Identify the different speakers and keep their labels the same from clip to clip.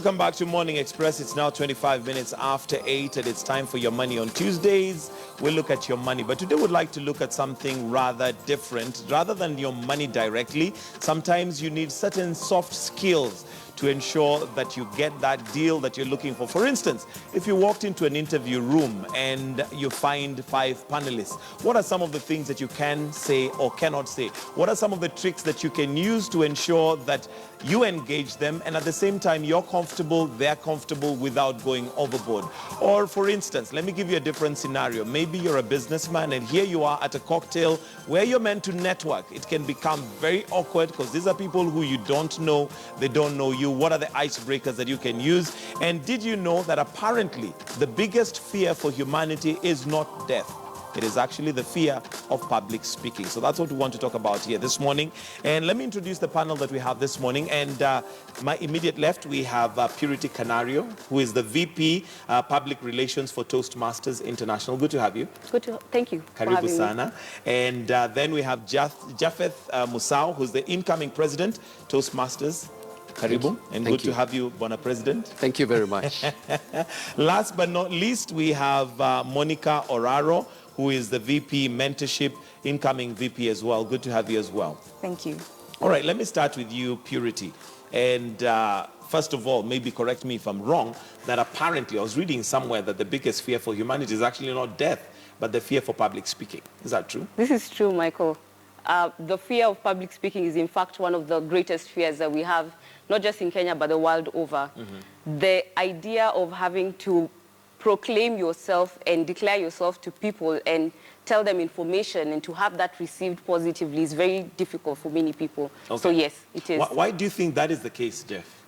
Speaker 1: Welcome back to Morning Express. It's now 25 minutes after 8 and it's time for Your Money on Tuesdays. We'll look at your money, but today we'd like to look at something rather different. Rather than your money directly, sometimes you need certain soft skills to ensure that you get that deal that you're looking for. For instance, if you walked into an interview room and you find 5 panelists, what are some of the things that you can say or cannot say? What are some of the tricks that you can use to ensure that you engage them and at the same time you're comfortable, they're comfortable without going overboard? Or for instance, let me give you a different scenario. Maybe you're a businessman and here you are at a cocktail where you're meant to network. It can become very awkward because these are people who you don't know, they don't know you. What are the icebreakers that you can use? And did you know that apparently the biggest fear for humanity is not death? It is actually the fear of public speaking. So that's what we want to talk about here this morning. And let me introduce the panel that we have this morning. And my immediate left, we have Purity Canario, who is the VP Public Relations for Toastmasters International. Good to have you.
Speaker 2: Good to, thank you.
Speaker 1: Karibu sana. And then we have Japheth Musau, who's the incoming president, Toastmasters. Karibu, and good to have you, Bona President.
Speaker 3: Thank you very much.
Speaker 1: Last but not least, we have Monica Oraro, who is the VP Mentorship, incoming VP as well. Good to have you as well.
Speaker 4: Thank you.
Speaker 1: All right, let me start with you, Purity. And first of all, maybe correct me if I'm wrong, that apparently I was reading somewhere that the biggest fear for humanity is actually not death, but the fear for public speaking. Is that true?
Speaker 2: This is true, Michael. The fear of public speaking is in fact one of the greatest fears that we have, not just in Kenya, but the world over. The idea of having to proclaim yourself and declare yourself to people and tell them information and to have that received positively is very difficult for many people. Okay. So yes, it is.
Speaker 1: Why do you think that is the case, Jeff?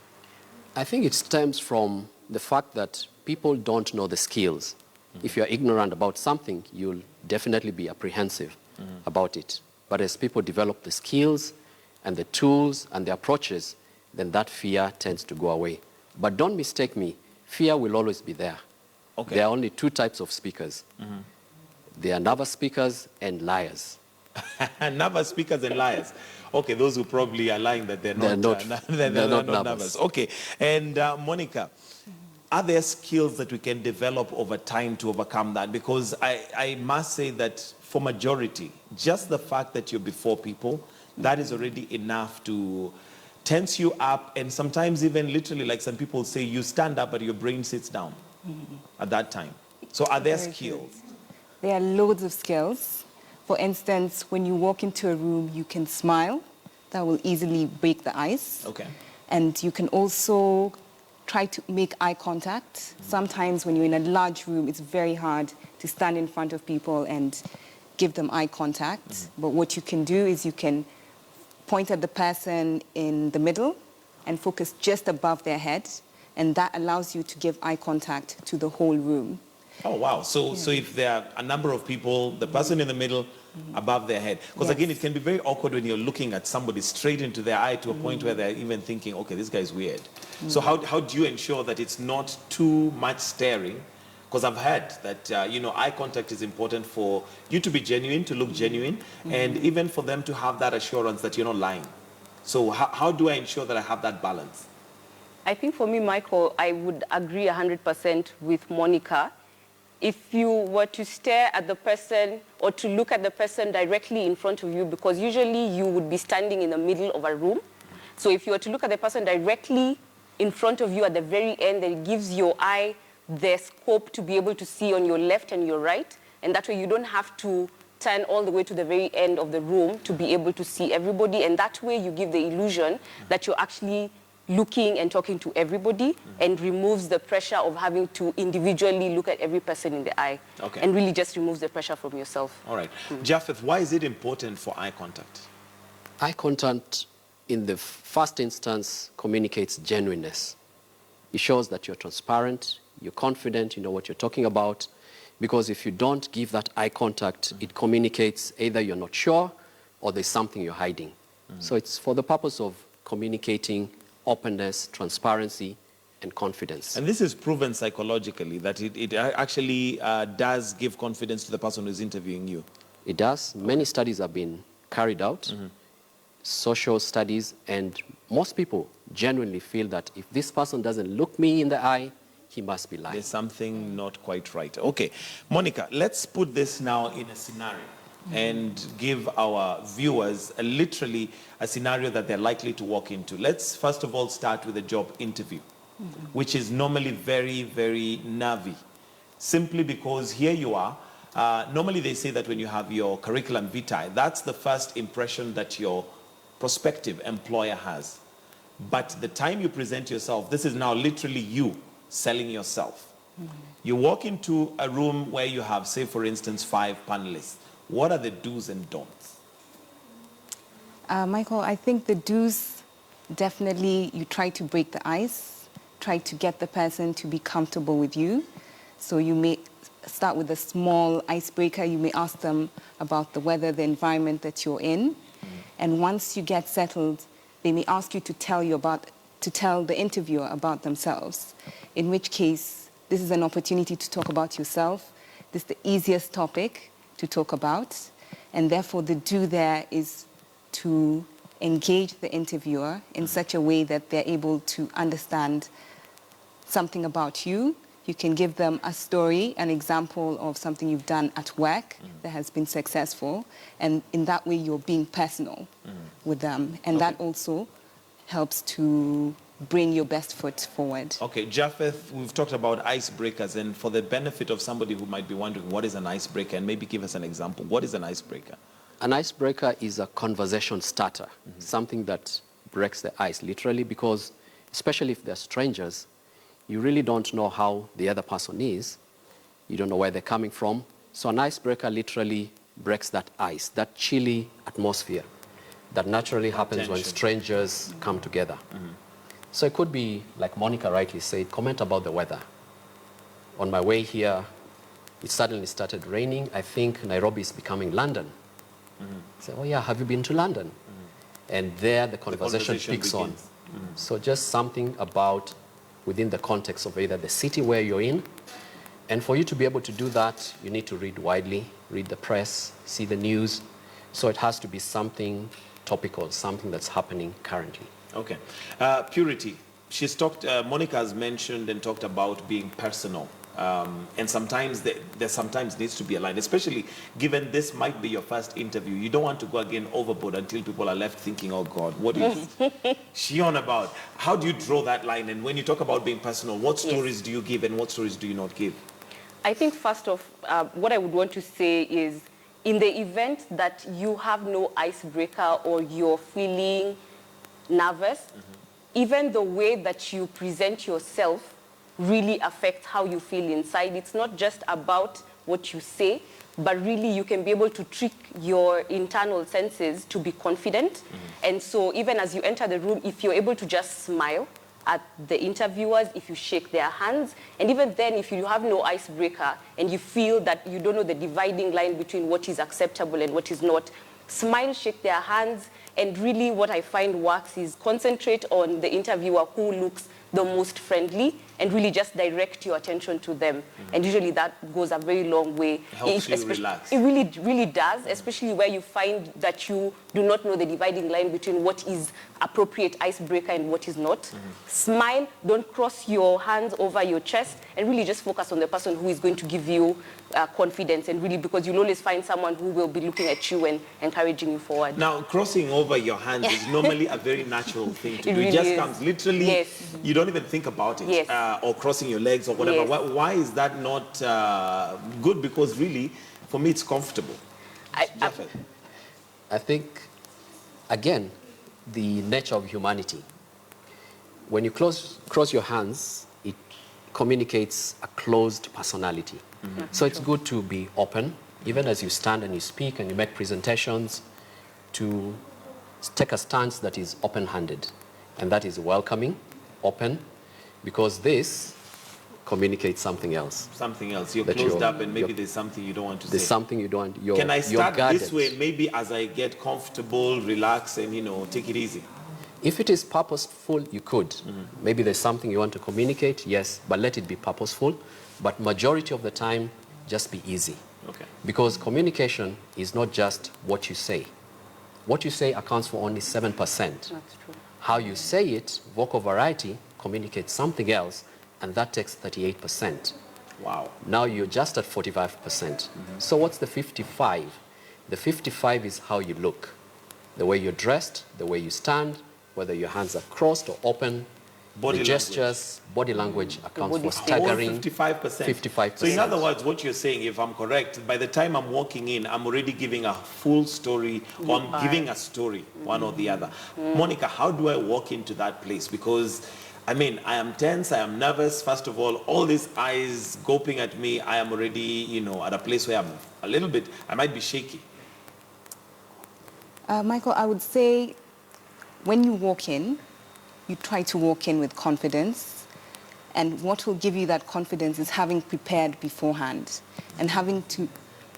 Speaker 3: I think it stems from the fact that people don't know the skills. If you're ignorant about something, you'll definitely be apprehensive about it. But as people develop the skills and the tools and the approaches, then that fear tends to go away. But don't mistake me, fear will always be there. Okay. There are only 2 types of speakers. There are nervous speakers and liars.
Speaker 1: Nervous speakers and liars. Okay, those who probably are lying that they're not nervous. Okay, and Monica, are there skills that we can develop over time to overcome that? Because I must say that for majority, just the fact that you're before people, that is already enough to tense you up, and sometimes even literally, like some people say, you stand up but your brain sits down at that time. So are there skills?
Speaker 4: There are loads of skills. For instance, when you walk into a room, you can smile. That will easily break the ice. Okay. And you can also try to make eye contact. Sometimes when you're in a large room, it's very hard to stand in front of people and give them eye contact. But what you can do is you can point at the person in the middle and focus just above their head, and that allows you to give eye contact to the whole room.
Speaker 1: Oh, wow. So if there are a number of people, the person in the middle, above their head. Because again, it can be very awkward when you're looking at somebody straight into their eye to a point where they're even thinking, okay, this guy's weird. So how do you ensure that it's not too much staring? Because I've heard that, eye contact is important for you to be genuine, to look genuine, and even for them to have that assurance that you're not lying. So how do I ensure that I have that balance?
Speaker 2: I think for me, Michael, I would agree 100% with Monica. If you were to stare at the person or to look at the person directly in front of you, because usually you would be standing in the middle of a room. So if you were to look at the person directly in front of you at the very end, then it gives your eye the scope to be able to see on your left and your right. And that way you don't have to turn all the way to the very end of the room to be able to see everybody. And that way you give the illusion that you're actually looking and talking to everybody and removes the pressure of having to individually look at every person in the eye. Okay. And really just removes the pressure from yourself.
Speaker 1: All right. Japheth, why is it important for eye contact?
Speaker 3: Eye contact, in the first instance, communicates genuineness. It shows that you're transparent, you're confident, you know what you're talking about. Because if you don't give that eye contact, it communicates either you're not sure or there's something you're hiding. So it's for the purpose of communicating openness, transparency, and confidence.
Speaker 1: And this is proven psychologically, that it actually does give confidence to the person who's interviewing you.
Speaker 3: It does. Many studies have been carried out. social studies, and most people genuinely feel that if this person doesn't look me in the eye, he must be lying.
Speaker 1: There's something not quite right. Okay, Monica, let's put this now in a scenario and give our viewers literally a scenario that they're likely to walk into. Let's first of all start with a job interview, which is normally very, very nervy, simply because here you are. Normally they say that when you have your curriculum vitae, that's the first impression that your prospective employer has. But the time you present yourself, this is now literally you selling yourself. You walk into a room where you have, say for instance, 5 panelists. What are the do's and don'ts?
Speaker 4: Michael, I think the do's, definitely you try to break the ice, try to get the person to be comfortable with you. So you may start with a small icebreaker. You may ask them about the weather, the environment that you're in. And once you get settled, they may ask you to tell the interviewer about themselves, in which case this is an opportunity to talk about yourself. This is the easiest topic to talk about, and therefore the do there is to engage the interviewer in such a way that they're able to understand something about you. You can give them a story, an example of something you've done at work that has been successful, and in that way you're being personal with them, and that also helps to bring your best foot forward.
Speaker 1: Okay, Japheth, we've talked about icebreakers, and for the benefit of somebody who might be wondering what is an icebreaker, and maybe give us an example. What is an icebreaker?
Speaker 3: An icebreaker is a conversation starter, something that breaks the ice, literally, because especially if they're strangers, you really don't know how the other person is. You don't know where they're coming from. So an icebreaker literally breaks that ice, that chilly atmosphere that naturally happens when strangers come together. So it could be, like Monica rightly said, comment about the weather. On my way here, it suddenly started raining. I think Nairobi is becoming London. Say, oh yeah, have you been to London? And there the conversation picks on. So just something about within the context of either the city where you're in. And for you to be able to do that, you need to read widely, read the press, see the news. So it has to be something topical, something that's happening currently.
Speaker 1: Okay. Purity, she's talked, Monica has mentioned and talked about being personal. And sometimes there sometimes needs to be a line, especially given this might be your first interview. You don't want to go again overboard until people are left thinking, oh God, what is she on about? How do you draw that line? And when you talk about being personal, what stories do you give and what stories do you not give?
Speaker 2: I think first off, what I would want to say is, in the event that you have no icebreaker or you're feeling nervous, even the way that you present yourself really affects how you feel inside. It's not just about what you say, but really you can be able to trick your internal senses to be confident. And so even as you enter the room, if you're able to just smile at the interviewers, if you shake their hands, and even then if you have no icebreaker and you feel that you don't know the dividing line between what is acceptable and what is not, smile, shake their hands, and really what I find works is concentrate on the interviewer who looks the most friendly and really just direct your attention to them. And usually that goes a very long way.
Speaker 1: It helps you relax.
Speaker 2: It really does, especially where you find that you do not know the dividing line between what is appropriate icebreaker and what is not. Smile, don't cross your hands over your chest, and really just focus on the person who is going to give you confidence, and really because you'll always find someone who will be looking at you and encouraging you forward.
Speaker 1: Now, crossing over your hands is normally a very natural thing to do.
Speaker 2: Really
Speaker 1: It just
Speaker 2: is.
Speaker 1: comes literally, you don't even think about it, or crossing your legs or whatever. Why is that not good? Because really, for me, it's comfortable.
Speaker 3: I think, again, the nature of humanity. When you cross your hands, it communicates a closed personality. So it's good to be open, even as you stand and you speak and you make presentations, to take a stance that is open-handed, and that is welcoming, open, because this communicates something else.
Speaker 1: Something else. You're closed up, and maybe there's something you don't want to say.
Speaker 3: There's something you don't want.
Speaker 1: Can I start this way, maybe as I get comfortable, relax, and, take it easy?
Speaker 3: If it is purposeful, you could. Maybe there's something you want to communicate, yes, but let it be purposeful. But majority of the time, just be easy.
Speaker 1: Okay.
Speaker 3: Because communication is not just what you say. What you say accounts for only 7%.
Speaker 2: That's true.
Speaker 3: How you say it, vocal variety, communicates something else, and that takes 38%.
Speaker 1: Wow.
Speaker 3: Now you're just at 45%. So what's the 55? The 55 is how you look. The way you're dressed, the way you stand, whether your hands are crossed or open,
Speaker 1: Body
Speaker 3: the gestures, body language accounts for staggering
Speaker 1: 55%.
Speaker 3: 55%.
Speaker 1: So in other words, what you're saying, if I'm correct, by the time I'm walking in, I'm already giving a full story, or I'm giving a story, one or the other. Monica, how do I walk into that place? Because, I mean, I am tense, I am nervous. First of all these eyes gaping at me, I am already, you know, at a place where I'm a little bit, I might be shaky.
Speaker 4: Michael, I would say when you walk in, you try to walk in with confidence. And what will give you that confidence is having prepared beforehand and having to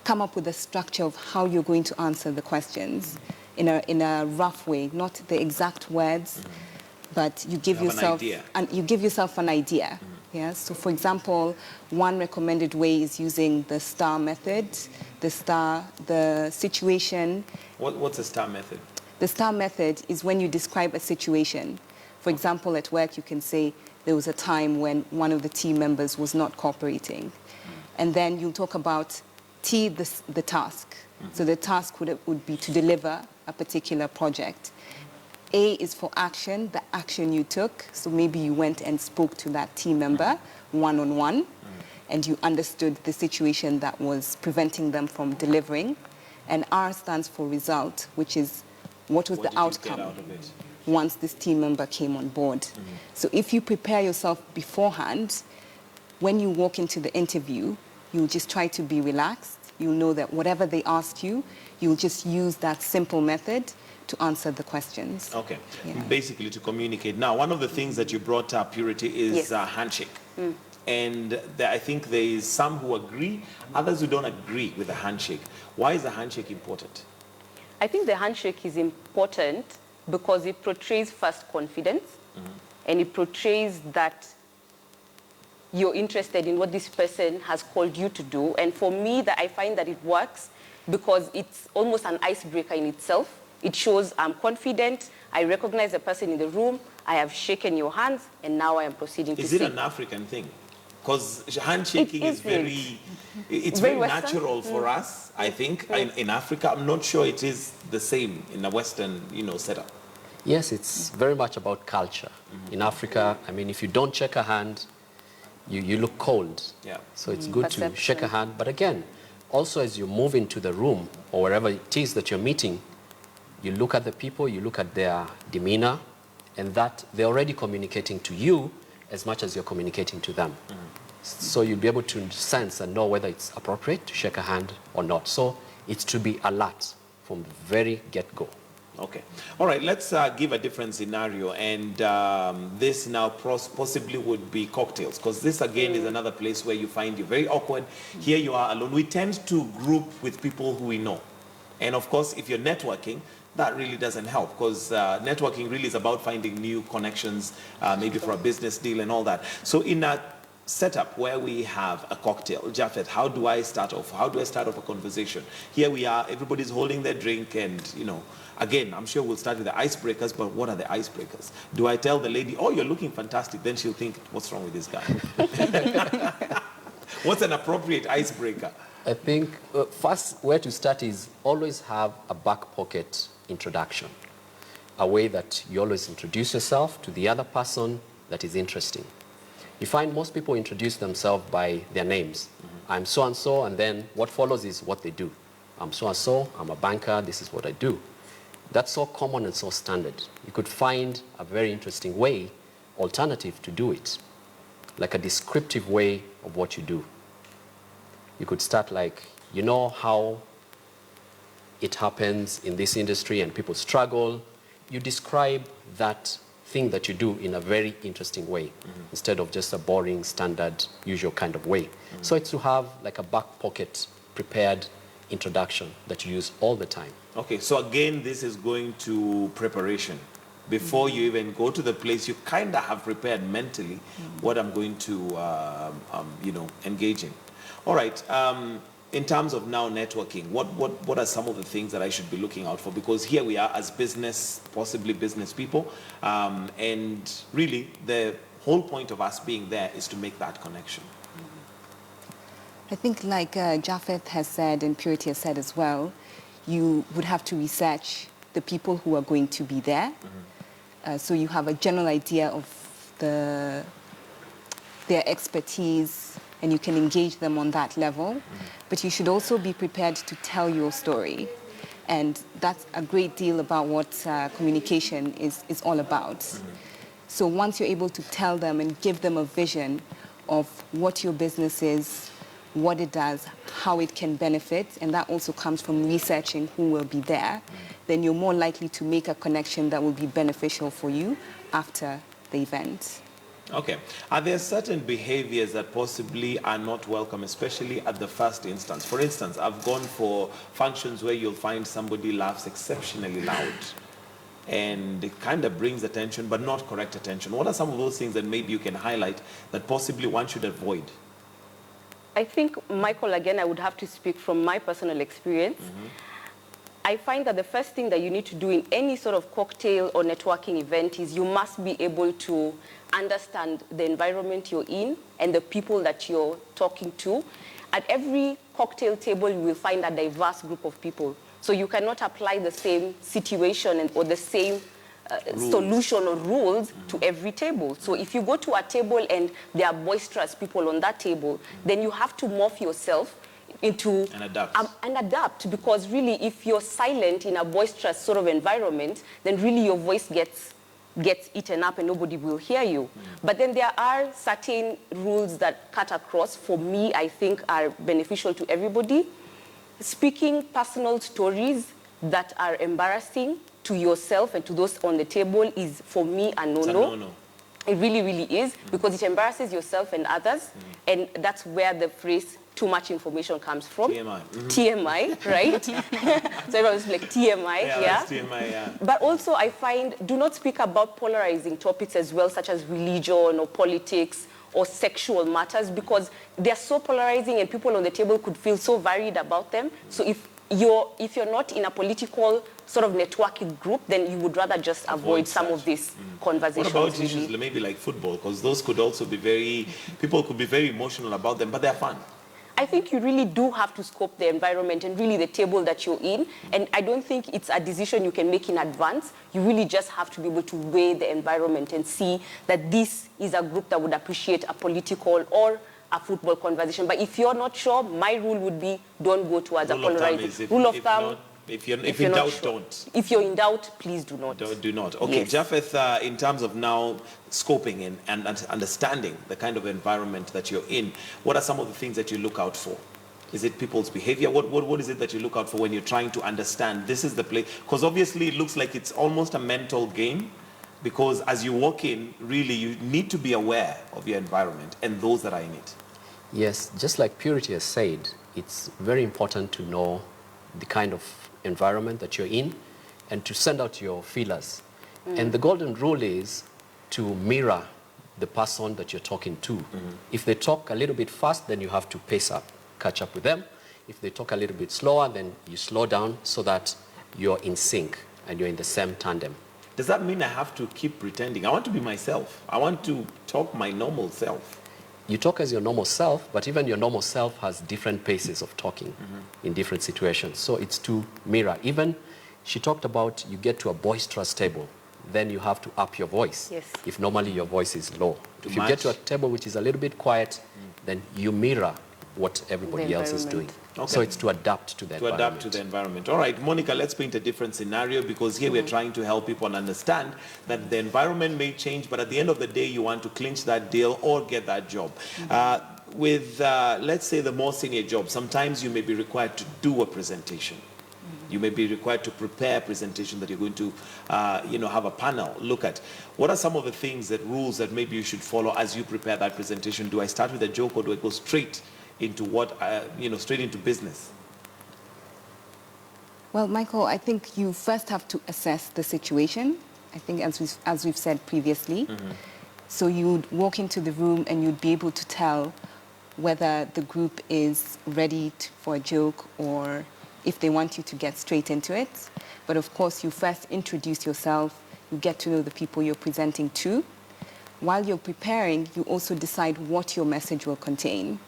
Speaker 4: come up with a structure of how you're going to answer the questions in a rough way, not the exact words, but you give yourself an idea. Yeah? So for example, one recommended way is using the STAR method, the situation.
Speaker 1: What's a STAR method?
Speaker 4: The STAR method is when you describe a situation. For example, at work, you can say there was a time when one of the team members was not cooperating. And then you'll talk about T, the task. So the task would be to deliver a particular project. A is for action, the action you took. So maybe you went and spoke to that team member one-on-one, and you understood the situation that was preventing them from delivering. And R stands for result, which is what was the outcome once this team member came on board. So if you prepare yourself beforehand, when you walk into the interview, you'll just try to be relaxed. You'll know that whatever they ask you, you'll just use that simple method to answer the questions.
Speaker 1: Okay,
Speaker 4: Yeah.
Speaker 1: basically to communicate. Now, one of the things that you brought up, Purity, is handshake. And I think there is some who agree, others who don't agree with the handshake. Why is the handshake important?
Speaker 2: I think the handshake is important because it portrays first confidence, and it portrays that you're interested in what this person has called you to do. And for me, I find that it works because it's almost an icebreaker in itself. It shows I'm confident, I recognize the person in the room, I have shaken your hands, and now I am proceeding to
Speaker 1: Is it an African thing? Because handshaking is very natural for us, I think. In Africa, I'm not sure it is the same in a Western, setup.
Speaker 3: Yes, it's very much about culture. In Africa, I mean, if you don't shake a hand, you look cold. Yeah. So it's good to shake a hand. But again, also as you move into the room or wherever it is that you're meeting, you look at the people, you look at their demeanor, and that they're already communicating to you as much as you're communicating to them. So you'll be able to sense and know whether it's appropriate to shake a hand or not. So it's to be alert from the very get-go.
Speaker 1: Okay. All right, let's give a different scenario. And this now possibly would be cocktails, because this, again, is another place where you find you very awkward. Here you are alone. We tend to group with people who we know. And, of course, if you're networking, that really doesn't help, because networking really is about finding new connections, maybe for a business deal and all that. So in a setup where we have a cocktail, Japhet, how do I start off? How do I start off a conversation? Here we are, everybody's holding their drink, and, again, I'm sure we'll start with the icebreakers, but what are the icebreakers? Do I tell the lady, oh, you're looking fantastic? Then she'll think, what's wrong with this guy? What's an appropriate icebreaker?
Speaker 3: I think first where to start is always have a back pocket introduction, a way that you always introduce yourself to the other person that is interesting. You find most people introduce themselves by their names. I'm so-and-so, and then what follows is what they do. I'm so-and-so, I'm a banker, this is what I do. That's so common and so standard. You could find a very interesting way, alternative to do it, like a descriptive way of what you do. You could start like, you know how it happens in this industry and people struggle. You describe that thing that you do in a very interesting way, instead of just a boring, standard, usual kind of way. So it's to have like a back pocket prepared introduction that you use all the time.
Speaker 1: Okay, so again, this is going to preparation. Before you even go to the place, you kind of have prepared mentally what I'm going to, engage in. All right, in terms of now networking, what are some of the things that I should be looking out for? Because here we are as business, possibly business people, and really the whole point of us being there is to make that connection.
Speaker 4: I think like Japheth has said and Purity has said as well, you would have to research the people who are going to be there. So you have a general idea of their expertise and you can engage them on that level. But you should also be prepared to tell your story. And that's a great deal about what communication is all about. So once you're able to tell them and give them a vision of what your business is, what it does, how it can benefit, and that also comes from researching who will be there, then you're more likely to make a connection that will be beneficial for you after the event.
Speaker 1: Okay. Are there certain behaviors that possibly are not welcome, especially at the first instance? For instance, I've gone for functions where you'll find somebody laughs exceptionally loud. And it kind of brings attention, but not correct attention. What are some of those things that maybe you can highlight that possibly one should avoid?
Speaker 2: I think, Michael, again, I would have to speak from my personal experience. I find that the first thing that you need to do in any sort of cocktail or networking event is you must be able to understand the environment you're in and the people that you're talking to. At every cocktail table, you will find a diverse group of people. So you cannot apply the same situation or the same solution or rules to every table. So if you go to a table and there are boisterous people on that table, then you have to morph yourself into and adapt, because really if you're silent in a boisterous sort of environment, then really your voice gets eaten up and nobody will hear you. But then there are certain rules that cut across, for me, I think are beneficial to everybody. Speaking personal stories that are embarrassing to yourself and to those on the table is, for me, a no-no. It really, really is, because it embarrasses yourself and others, and that's where the phrase too much information comes from.
Speaker 1: TMI.
Speaker 2: TMI, right? So everyone's like TMI, yeah.
Speaker 1: TMI, yeah.
Speaker 2: But also I find, do not speak about polarizing topics as well, such as religion or politics or sexual matters, because they're so polarizing and people on the table could feel so varied about them. So if you're not in a political sort of networking group, then you would rather just avoid some of these conversations.
Speaker 1: What about issues maybe like football? Because those could also be people could be very emotional about them, but they're fun.
Speaker 2: I think you really do have to scope the environment and really the table that you're in. And I don't think it's a decision you can make in advance. You really just have to be able to weigh the environment and see that this is a group that would appreciate a political or a football conversation. But if you're not sure, my rule would be don't go towards a polarizing. Rule of thumb.
Speaker 1: If in doubt, don't.
Speaker 2: If you're in doubt, please do not.
Speaker 1: Do not. Okay, yes. Japheth, in terms of now scoping and understanding the kind of environment that you're in, what are some of the things that you look out for? Is it people's behavior? What is it that you look out for when you're trying to understand this is the place? Because obviously it looks like it's almost a mental game, because as you walk in, really you need to be aware of your environment and those that are in it.
Speaker 3: Yes, just like Purity has said, it's very important to know the kind of environment that you're in and to send out your feelers. And the golden rule is to mirror the person that you're talking to. If they talk a little bit fast, then you have to pace up, catch up with them. If they talk a little bit slower, then you slow down so that you're in sync and you're in the same tandem.
Speaker 1: Does that mean I have to keep pretending? I want to be myself. I want to talk my normal self.
Speaker 3: You talk as your normal self, but even your normal self has different paces of talking in different situations. So it's to mirror. Even she talked about you get to a boisterous table, then you have to up your voice.
Speaker 2: Yes.
Speaker 3: If normally your voice is low. If you get to a table which is a little bit quiet, then you mirror what everybody else is doing. Okay. So it's to adapt to the environment.
Speaker 1: To adapt to the environment. All right, Monica, let's paint a different scenario, because here we're trying to help people understand that the environment may change, but at the end of the day, you want to clinch that deal or get that job. With, let's say, the more senior job, sometimes you may be required to do a presentation. You may be required to prepare a presentation that you're going to, have a panel look at. What are some of the things, rules that maybe you should follow as you prepare that presentation? Do I start with a joke, or do I go straight into straight into business?
Speaker 4: Well, Michael, I think you first have to assess the situation. I think as we've said previously. So you'd walk into the room and you'd be able to tell whether the group is ready for a joke or if they want you to get straight into it. But of course, you first introduce yourself, you get to know the people you're presenting to. While you're preparing, you also decide what your message will contain.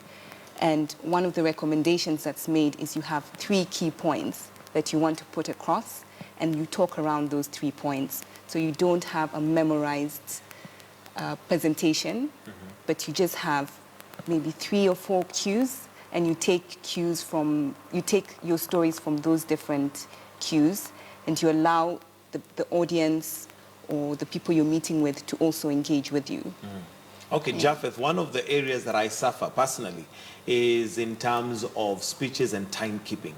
Speaker 4: And one of the recommendations that's made is you have 3 key points that you want to put across, and you talk around those 3 points. So you don't have a memorized presentation, but you just have maybe 3 or 4 cues, and you take your stories from those different cues, and you allow the audience or the people you're meeting with to also engage with you.
Speaker 1: Okay, Japheth, one of the areas that I suffer personally is in terms of speeches and timekeeping.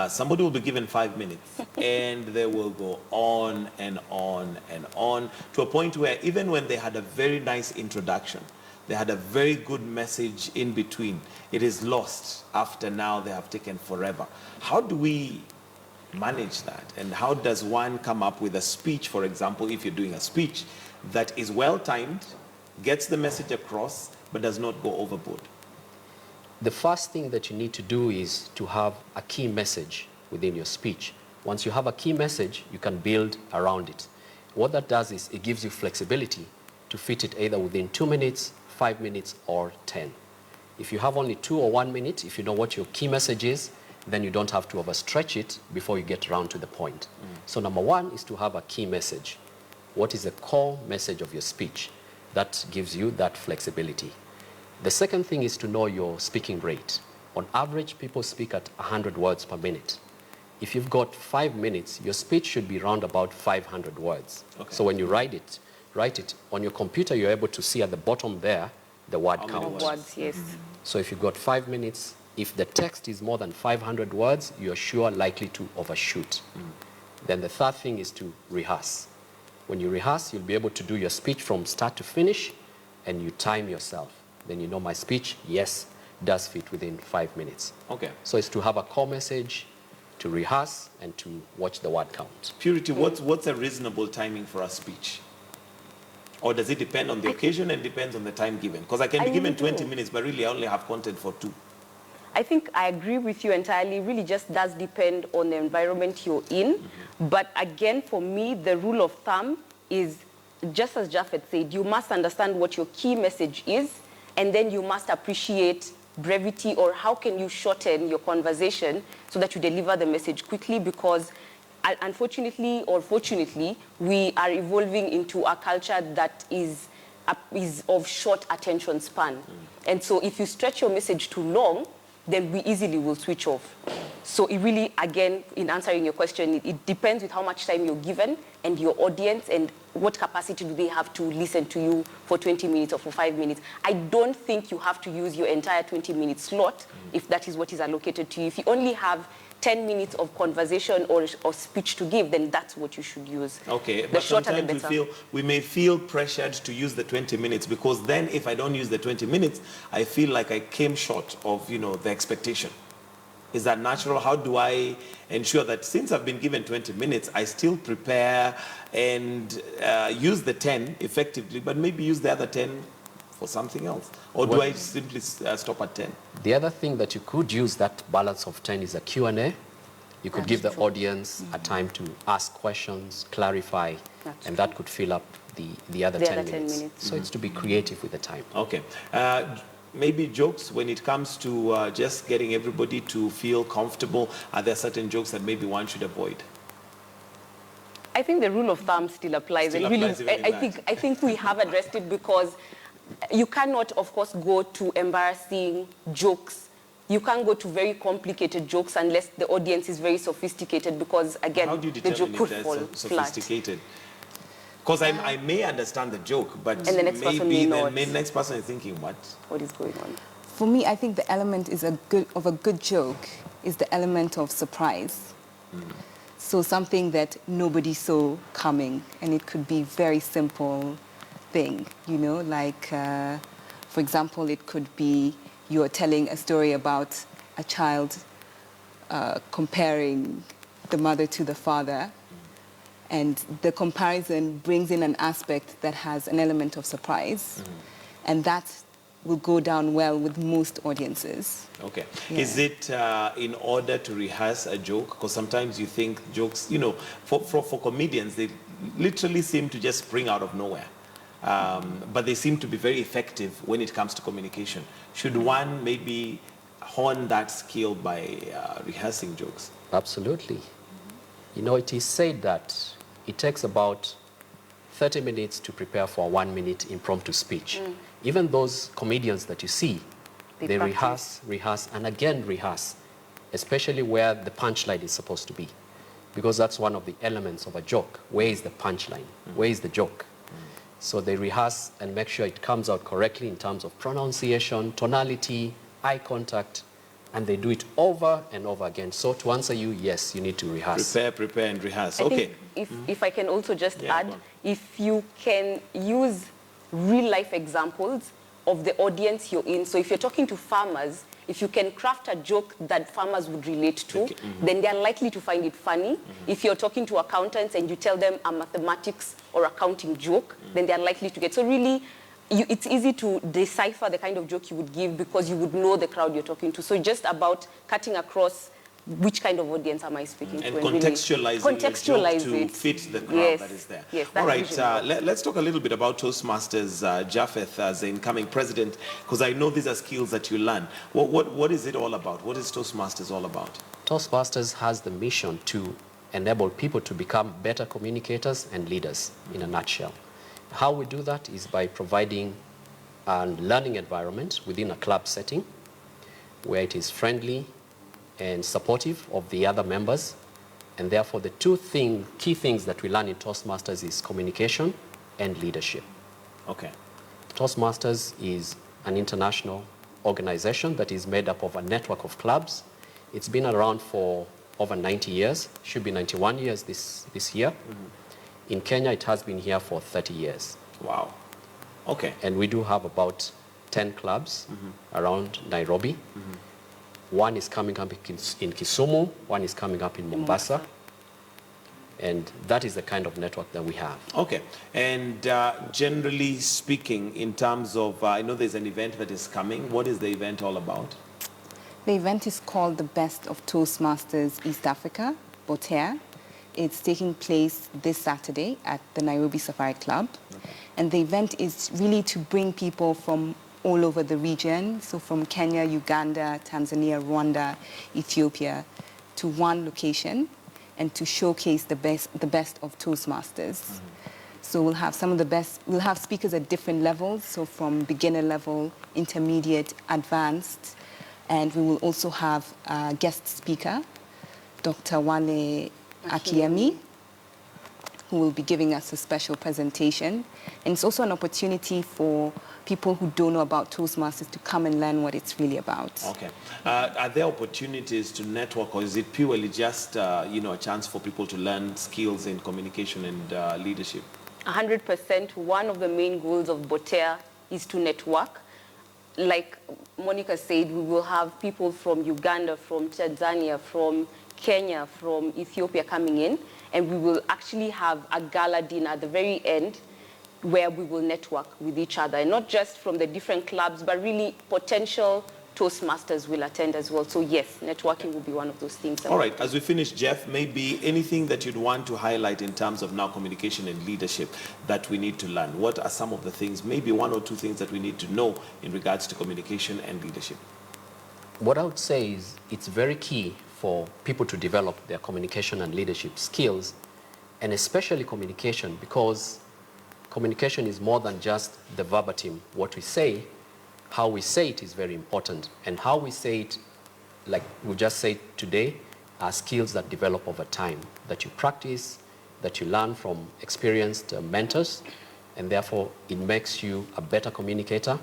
Speaker 1: Somebody will be given 5 minutes and they will go on and on and on to a point where even when they had a very nice introduction, they had a very good message in between, it is lost after now they have taken forever. How do we manage that? And how does one come up with a speech, for example, if you're doing a speech that is well timed, gets the message across, but does not go overboard?
Speaker 3: The first thing that you need to do is to have a key message within your speech. Once you have a key message, you can build around it. What that does is it gives you flexibility to fit it either within 2 minutes, 5 minutes, or 10. If you have only 2 or 1 minute, if you know what your key message is, then you don't have to overstretch it before you get around to the point. So number 1 is to have a key message. What is the core message of your speech? That gives you that flexibility. The second thing is to know your speaking rate. On average, people speak at 100 words per minute. If you've got 5 minutes, your speech should be around about 500 words. Okay. So when you write it on your computer, you're able to see at the bottom there the word count.
Speaker 2: Words, yes.
Speaker 3: So if you've got 5 minutes, if the text is more than 500 words, you're sure likely to overshoot. Then the third thing is to rehearse. When you rehearse, you'll be able to do your speech from start to finish, and you time yourself. Then you know my speech, yes, does fit within 5 minutes.
Speaker 1: Okay.
Speaker 3: So it's to have a core message, to rehearse, and to watch the word count.
Speaker 1: Purity, what's a reasonable timing for a speech? Or does it depend on the occasion and depends on the time given? Because I can be given 20 minutes, but really I only have content for 2.
Speaker 2: I think I agree with you entirely. It really just does depend on the environment you're in. But again, for me, the rule of thumb is, just as Japheth said, you must understand what your key message is, and then you must appreciate brevity, or how can you shorten your conversation so that you deliver the message quickly, because unfortunately or fortunately, we are evolving into a culture that is of short attention span. And so if you stretch your message too long, then we easily will switch off. So it really, again, in answering your question, it depends with how much time you're given and your audience and what capacity do they have to listen to you for 20 minutes or for 5 minutes. I don't think you have to use your entire 20-minute slot if that is what is allocated to you. If you only have 10 minutes of conversation or speech to give, then that's what you should use.
Speaker 1: Okay,
Speaker 2: the
Speaker 1: but
Speaker 2: shorter, the
Speaker 1: sometimes
Speaker 2: better.
Speaker 1: we may feel pressured to use the 20 minutes, because then if I don't use the 20 minutes, I feel like I came short of, the expectation. Is that natural? How do I ensure that since I've been given 20 minutes, I still prepare and use the 10 effectively, but maybe use the other 10 for something else? Or do I simply stop at 10?
Speaker 3: The other thing that you could use that balance of 10 is a Q&A. You could give the audience a time to ask questions, clarify, and that could fill up the other 10 minutes. So it's to be creative with the time.
Speaker 1: Okay. Maybe jokes when it comes to just getting everybody to feel comfortable. Are there certain jokes that maybe one should avoid?
Speaker 2: I think the rule of thumb still applies.
Speaker 1: Still
Speaker 2: and really,
Speaker 1: applies
Speaker 2: I think we have addressed it, because you cannot, of course, go to embarrassing jokes. You can't go to very complicated jokes unless the audience is very sophisticated, because, again,
Speaker 1: how do you
Speaker 2: the joke
Speaker 1: determine
Speaker 2: could
Speaker 1: if
Speaker 2: fall
Speaker 1: they're sophisticated? Because I may understand the joke, but
Speaker 2: and the next person may not.
Speaker 1: The next person is thinking, what
Speaker 2: is going on?
Speaker 4: For me, I think the element of a good joke is the element of surprise. So something that nobody saw coming, and it could be very simple thing, like, for example, it could be you're telling a story about a child comparing the mother to the father, and the comparison brings in an aspect that has an element of surprise, and that will go down well with most audiences.
Speaker 1: Okay.
Speaker 4: Yeah.
Speaker 1: Is it in order to rehearse a joke? Because sometimes you think jokes, for comedians, they literally seem to just spring out of nowhere. But they seem to be very effective when it comes to communication. Should one maybe hone that skill by rehearsing jokes?
Speaker 3: Absolutely. It is said that it takes about 30 minutes to prepare for a 1-minute impromptu speech. Even those comedians that you see, they rehearse, and again rehearse, especially where the punchline is supposed to be. Because that's one of the elements of a joke. Where is the punchline? Where is the joke? So they rehearse and make sure it comes out correctly in terms of pronunciation, tonality, eye contact, and they do it over and over again. So to answer you, yes, you need to rehearse.
Speaker 1: Prepare, and rehearse.
Speaker 2: I
Speaker 1: Okay.
Speaker 2: think if I can also just add, if you can use real-life examples of the audience you're in. So if you're talking to farmers, if you can craft a joke that farmers would relate to, then they're likely to find it funny. If you're talking to accountants and you tell them a mathematics or accounting joke, then they're likely to get. So really, it's easy to decipher the kind of joke you would give because you would know the crowd you're talking to. So just about cutting across which kind of audience am I speaking to?
Speaker 1: And contextualizing your joke to fit the crowd that is there.
Speaker 2: Yes,
Speaker 1: all right, let's talk a little bit about Toastmasters, Japheth, as the incoming president, because I know these are skills that you learn. What is it all about? What is Toastmasters all about?
Speaker 3: Toastmasters has the mission to enable people to become better communicators and leaders, in a nutshell. How we do that is by providing a learning environment within a club setting where it is friendly and supportive of the other members. And therefore, the key things that we learn in Toastmasters is communication and leadership.
Speaker 1: Okay.
Speaker 3: Toastmasters is an international organization that is made up of a network of clubs. It's been around for over 90 years, should be 91 years this year. In Kenya, it has been here for 30 years.
Speaker 1: Wow. Okay.
Speaker 3: And we do have about 10 clubs around Nairobi. One is coming up in Kisumu, one is coming up in Mombasa. And that is the kind of network that we have.
Speaker 1: Okay. And generally speaking, in terms of, I know there's an event that is coming. What is the event all about?
Speaker 4: The event is called the Best of Toastmasters East Africa, Botea. It's taking place this Saturday at the Nairobi Safari Club. Okay. And the event is really to bring people from all over the region, so from Kenya, Uganda, Tanzania, Rwanda, Ethiopia, to one location and to showcase the best of Toastmasters. So we'll have some of the best, we'll have speakers at different levels, so from beginner level, intermediate, advanced, and we will also have a guest speaker, Dr. Wale Akiemi, who will be giving us a special presentation. And it's also an opportunity for people who don't know about Toastmasters to come and learn what it's really about. Okay.
Speaker 1: Are there opportunities to network, or is it purely just a chance for people to learn skills in communication and leadership?
Speaker 2: 100%. One of the main goals of Botea is to network. Like Monica said, we will have people from Uganda, from Tanzania, from Kenya, from Ethiopia coming in, and we will actually have a gala dinner at the very end where we will network with each other, and not just from the different clubs, but really potential Toastmasters will attend as well. So yes, networking will be one of those things.
Speaker 1: All right, as we finish, Jeff, maybe anything that you'd want to highlight in terms of now communication and leadership that we need to learn? What are some of the things, maybe one or two things that we need to know in regards to communication and leadership?
Speaker 3: What I would say is it's very key for people to develop their communication and leadership skills, and especially communication, because communication is more than just the verbatim. What we say, how we say it is very important. And how we say it, like we just said today, are skills that develop over time, that you practice, that you learn from experienced mentors, and therefore it makes you a better communicator.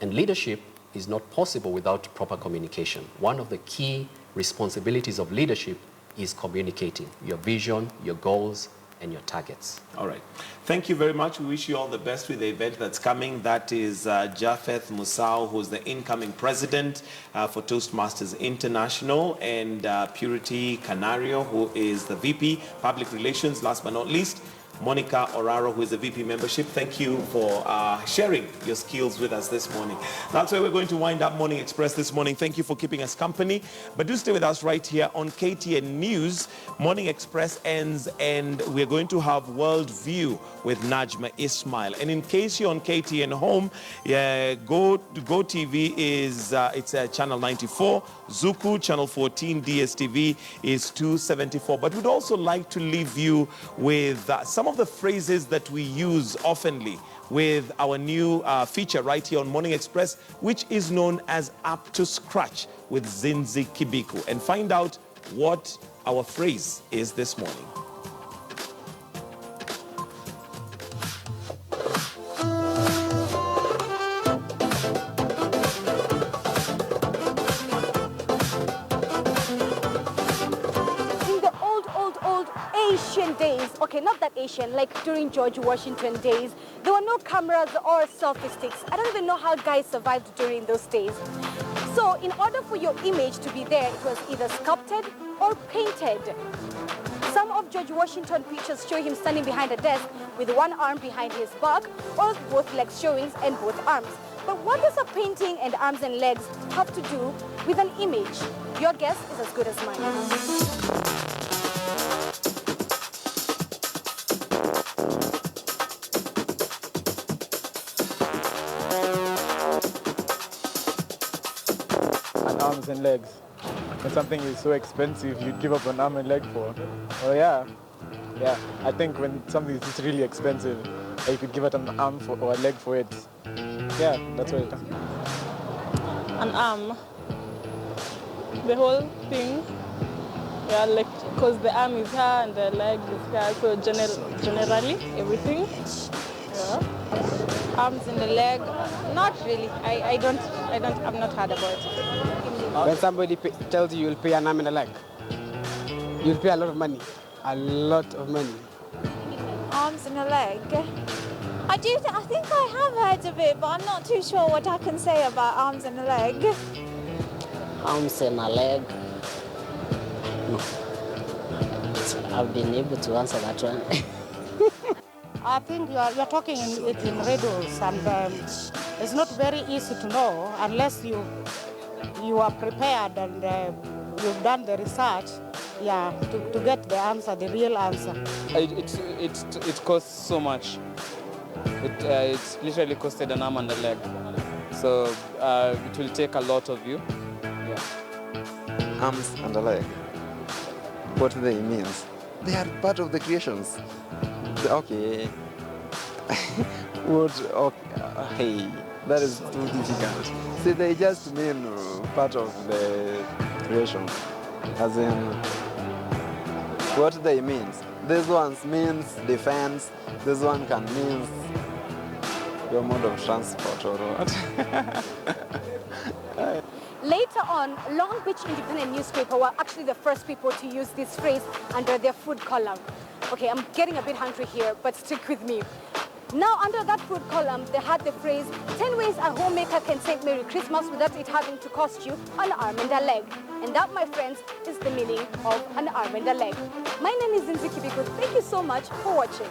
Speaker 3: And leadership is not possible without proper communication. One of the key responsibilities of leadership is communicating your vision, your goals, and your targets.
Speaker 1: All right. Thank you very much. We wish you all the best with the event that's coming. That is Japheth Musau, who's the incoming president for Toastmasters International, and Purity Canario, who is the VP, Public Relations. Last but not least, Monica Oraro, who is a VP membership. Thank you for sharing your skills with us this morning. That's where we're going to wind up Morning Express this morning. Thank you for keeping us company. But do stay with us right here on KTN News. Morning Express ends and we're going to have World View with Najma Ismail. And in case you're on KTN Home, Go TV is it's channel 94, Zuku channel 14, DSTV is 274. But we'd also like to leave you with some of the phrases that we use oftenly with our new feature right here on Morning Express, which is known as Up to Scratch with Zinzi Kibiku, and find out what our phrase is this morning.
Speaker 5: Asian days, okay, not that Asian, like during George Washington days, there were no cameras or selfie sticks. I don't even know how guys survived during those days. So in order for your image to be there, it was either sculpted or painted. Some of George Washington pictures show him standing behind a desk with one arm behind his back, or both legs showing and both arms. But what does a painting and arms and legs have to do with an image? Your guess is as good as mine.
Speaker 6: Arms and legs. When something is so expensive, you'd give up an arm and leg for. Oh yeah. I think when something is just really expensive, you could give it an arm for, or a leg for it. Yeah, that's what it is.
Speaker 7: An arm. The whole thing. Yeah, like, because the arm is here and the leg is here, so generally everything. Yeah.
Speaker 8: Arms and the leg, not really. I've not heard about it.
Speaker 9: When somebody tells you you'll pay an arm and a leg, you'll pay a lot of money. A lot of money.
Speaker 8: Arms and a leg. I think I have heard of it, but I'm not too sure what I can say about arms and a leg.
Speaker 10: Arms and a leg. No. I've been able to answer that one.
Speaker 11: I think you're talking in riddles, and it's not very easy to know unless you are prepared and you've done the research, to get the answer, the real answer.
Speaker 6: It costs so much. It's literally costed an arm and a leg. So it will take a lot of you. Yeah.
Speaker 12: Arms and a leg. What they means? They are part of the creations. Okay. Hey, that is too difficult. See, they just mean part of the creation. As in, what they means? This one means defense. This one can mean your mode of transport or what?
Speaker 5: Later on, Long Beach Independent newspaper were actually the first people to use this phrase under their food column. Okay, I'm getting a bit hungry here, but stick with me. Now, under that food column, they had the phrase, 10 ways a homemaker can say Merry Christmas without it having to cost you an arm and a leg. And that, my friends, is the meaning of an arm and a leg. My name is Zinzi Kibiku. Thank you so much for watching.